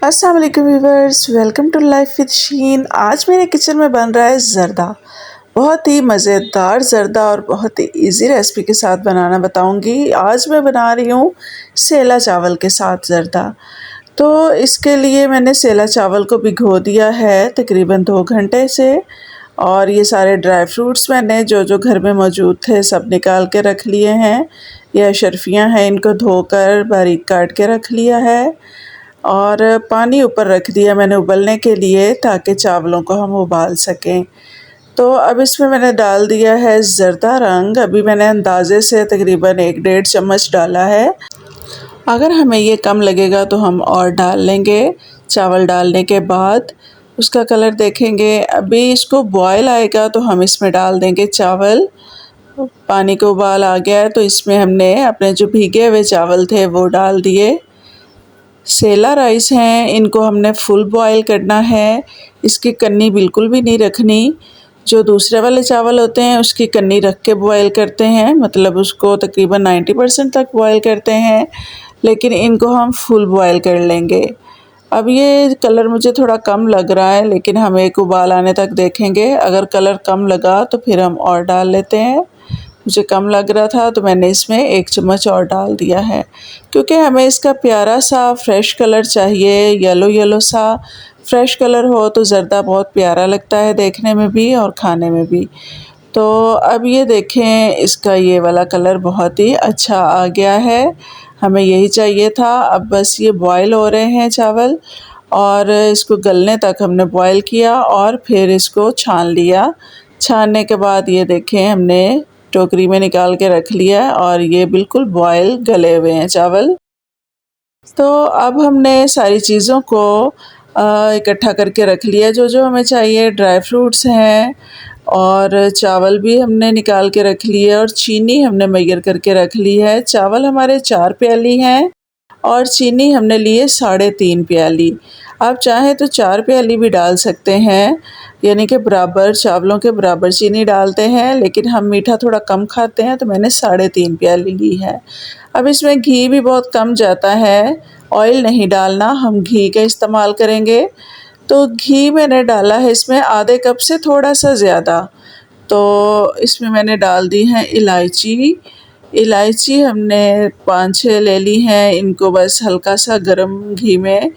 अस्सलाम वालेकुम viewers, welcome to life with Sheen. आज मेरे किचन में बन रहा है ज़र्दा। बहुत ही मज़ेदार ज़र्दा और बहुत ही इजी रेसिपी के साथ बनाना बताऊंगी। आज मैं बना रही हूँ सेला चावल के साथ ज़र्दा। तो इसके लिए मैंने सेला चावल को भिगो दिया है तकरीबन 2 घंटे से। और ये सारे ड्राई फ्रूट्स मैंने जो जो घर में मौजूद थे सब निकाल के रख लिए हैं। ये अशरफियाँ हैं, इनको धोकर बारीक काट के रख लिया है। और पानी ऊपर रख दिया मैंने उबलने के लिए ताकि चावलों को हम उबाल सकें। तो अब इसमें मैंने डाल दिया है ज़र्दा रंग। अभी मैंने अंदाज़े से तकरीबन 1-1.5 चम्मच डाला है। अगर हमें ये कम लगेगा तो हम और डाल लेंगे। चावल डालने के बाद उसका कलर देखेंगे। अभी इसको बॉयल आएगा तो हम इसमें डाल देंगे चावल। पानी को उबाल आ गया है तो इसमें हमने अपने जो भीगे हुए चावल थे वो डाल दिए। सेला राइस हैं, इनको हमने फुल बॉयल करना है। इसकी कन्नी बिल्कुल भी नहीं रखनी। जो दूसरे वाले चावल होते हैं उसकी कन्नी रख के बॉयल करते हैं, मतलब उसको तकरीबन 90% तक बॉयल करते हैं, लेकिन इनको हम फुल बॉयल कर लेंगे। अब ये कलर मुझे थोड़ा कम लग रहा है, लेकिन हम एक उबाल आने तक देखेंगे। अगर कलर कम लगा तो फिर हम और डाल लेते हैं। मुझे कम लग रहा था तो मैंने इसमें 1 चम्मच और डाल दिया है, क्योंकि हमें इसका प्यारा सा फ्रेश कलर चाहिए। येलो येलो सा फ्रेश कलर हो तो ज़र्दा बहुत प्यारा लगता है देखने में भी और खाने में भी। तो अब ये देखें, इसका ये वाला कलर बहुत ही अच्छा आ गया है। हमें यही चाहिए था। अब बस ये बॉयल हो रहे हैं चावल, और इसको गलने तक हमने बॉयल किया और फिर इसको छान लिया। छानने के बाद ये देखें, हमने टोकरी में निकाल के रख लिया और ये बिल्कुल बॉयल गले हुए हैं चावल। तो अब हमने सारी चीज़ों को इकट्ठा करके रख लिया जो जो हमें चाहिए। ड्राई फ्रूट्स हैं और चावल भी हमने निकाल के रख लिए, और चीनी हमने मैयर करके रख ली है। चावल हमारे 4 प्याली हैं और चीनी हमने ली है 3.5 प्याली। आप चाहें तो 4 प्याली भी डाल सकते हैं, यानी कि बराबर चावलों के बराबर चीनी डालते हैं, लेकिन हम मीठा थोड़ा कम खाते हैं तो मैंने 3.5 प्याली ली है। अब इसमें घी भी बहुत कम जाता है, ऑयल नहीं डालना, हम घी का इस्तेमाल करेंगे। तो घी मैंने डाला है इसमें आधे कप से थोड़ा सा ज़्यादा। तो इसमें मैंने डाल दी है इलायची। इलायची हमने 5-6 ले ली हैं। इनको बस हल्का सा गरम घी में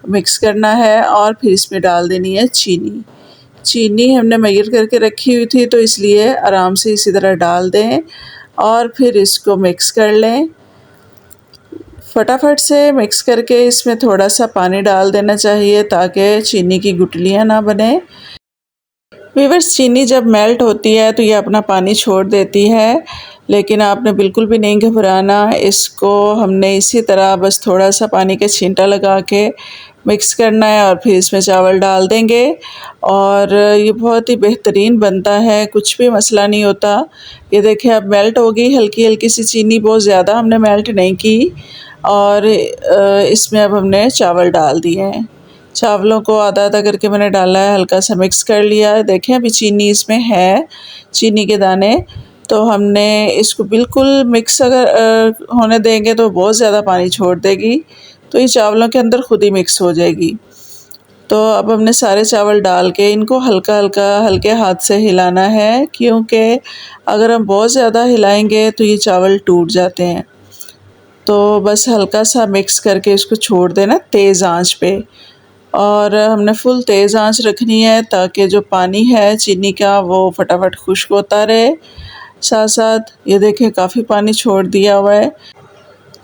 मिक्स करना है और फिर इसमें डाल देनी है चीनी। चीनी हमने मैयर करके रखी हुई थी तो इसलिए आराम से इसी तरह डाल दें और फिर इसको मिक्स कर लें। फटाफट से मिक्स करके इसमें थोड़ा सा पानी डाल देना चाहिए ताकि चीनी की गुठलियाँ ना बने। व्यूअर्स, चीनी जब मेल्ट होती है तो ये अपना पानी छोड़ देती है, लेकिन आपने बिल्कुल भी नहीं घबराना। इसको हमने इसी तरह बस थोड़ा सा पानी का छींटा लगा के मिक्स करना है और फिर इसमें चावल डाल देंगे और ये बहुत ही बेहतरीन बनता है, कुछ भी मसला नहीं होता। ये देखिए अब मेल्ट हो गई हल्की हल्की सी चीनी, बहुत ज़्यादा हमने मेल्ट नहीं की। और इसमें अब हमने चावल डाल दिए हैं। चावलों को आधा आधा करके मैंने डाला है, हल्का सा मिक्स कर लिया है। देखें अभी चीनी इसमें है, चीनी के दाने। तो हमने इसको बिल्कुल मिक्स अगर होने देंगे तो बहुत ज़्यादा पानी छोड़ देगी, तो ये चावलों के अंदर खुद ही मिक्स हो जाएगी। तो अब हमने सारे चावल डाल के इनको हल्का हल्का हल्के हाथ से हिलाना है, क्योंकि अगर हम बहुत ज़्यादा हिलाएंगे तो ये चावल टूट जाते हैं। तो बस हल्का सा मिक्स करके इसको छोड़ देना तेज़ आंच पे, और हमने फुल तेज़ आंच रखनी है ताकि जो पानी है चीनी का वो फटाफट खुश्क होता रहे। साथ साथ ये देखें काफ़ी पानी छोड़ दिया हुआ है।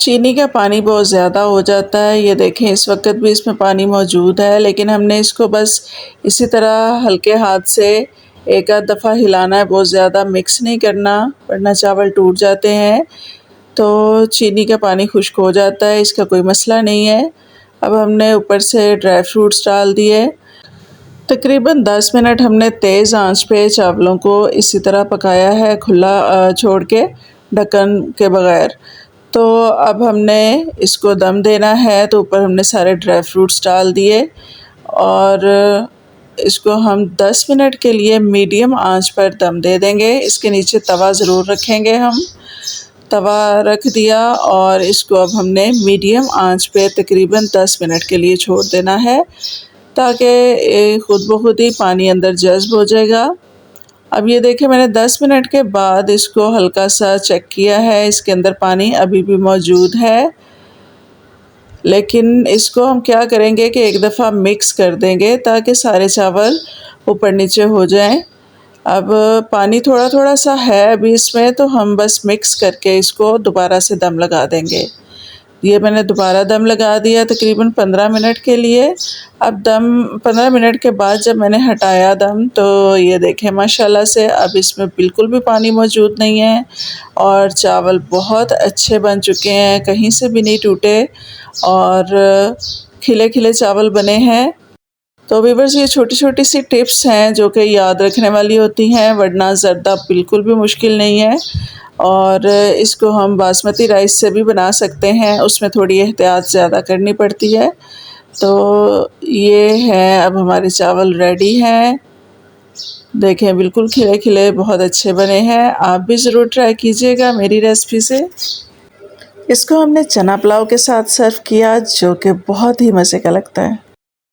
चीनी का पानी बहुत ज़्यादा हो जाता है। ये देखें इस वक्त भी इसमें पानी मौजूद है, लेकिन हमने इसको बस इसी तरह हल्के हाथ से एक आध दफ़ा हिलाना है, बहुत ज़्यादा मिक्स नहीं करना वरना चावल टूट जाते हैं। तो चीनी का पानी खुश्क हो जाता है, इसका कोई मसला नहीं है। अब हमने ऊपर से ड्राई फ्रूट्स डाल दिए। तकरीबन 10 मिनट हमने तेज़ आंच पे चावलों को इसी तरह पकाया है, खुला छोड़ के, ढक्कन के बग़ैर। तो अब हमने इसको दम देना है, तो ऊपर हमने सारे ड्राई फ्रूट्स डाल दिए और इसको हम 10 मिनट के लिए मीडियम आंच पर दम दे देंगे। इसके नीचे तवा ज़रूर रखेंगे हम। तवा रख दिया और इसको अब हमने मीडियम आंच पे तकरीबन 10 मिनट के लिए छोड़ देना है, ताकि ख़ुद ब खुद ही पानी अंदर जज़्ब हो जाएगा। अब ये देखें, मैंने 10 मिनट के बाद इसको हल्का सा चेक किया है, इसके अंदर पानी अभी भी मौजूद है। लेकिन इसको हम क्या करेंगे कि एक दफ़ा मिक्स कर देंगे ताकि सारे चावल ऊपर नीचे हो जाएं। अब पानी थोड़ा थोड़ा सा है अभी इसमें, तो हम बस मिक्स करके इसको दोबारा से दम लगा देंगे। ये मैंने दोबारा दम लगा दिया तकरीबन 15 मिनट के लिए। अब दम 15 मिनट के बाद जब मैंने हटाया दम, तो ये देखें माशाल्लाह से अब इसमें बिल्कुल भी पानी मौजूद नहीं है और चावल बहुत अच्छे बन चुके हैं, कहीं से भी नहीं टूटे और खिले खिले चावल बने हैं। तो व्यूअर्स, ये छोटी छोटी सी टिप्स हैं जो कि याद रखने वाली होती हैं, वरना ज़र्दा बिल्कुल भी मुश्किल नहीं है। और इसको हम बासमती राइस से भी बना सकते हैं, उसमें थोड़ी एहतियात ज़्यादा करनी पड़ती है। तो ये है, अब हमारे चावल रेडी हैं। देखें बिल्कुल खिले खिले बहुत अच्छे बने हैं। आप भी ज़रूर ट्राई कीजिएगा मेरी रेसिपी से। इसको हमने चना पुलाव के साथ सर्व किया, जो कि बहुत ही मज़े का लगता है।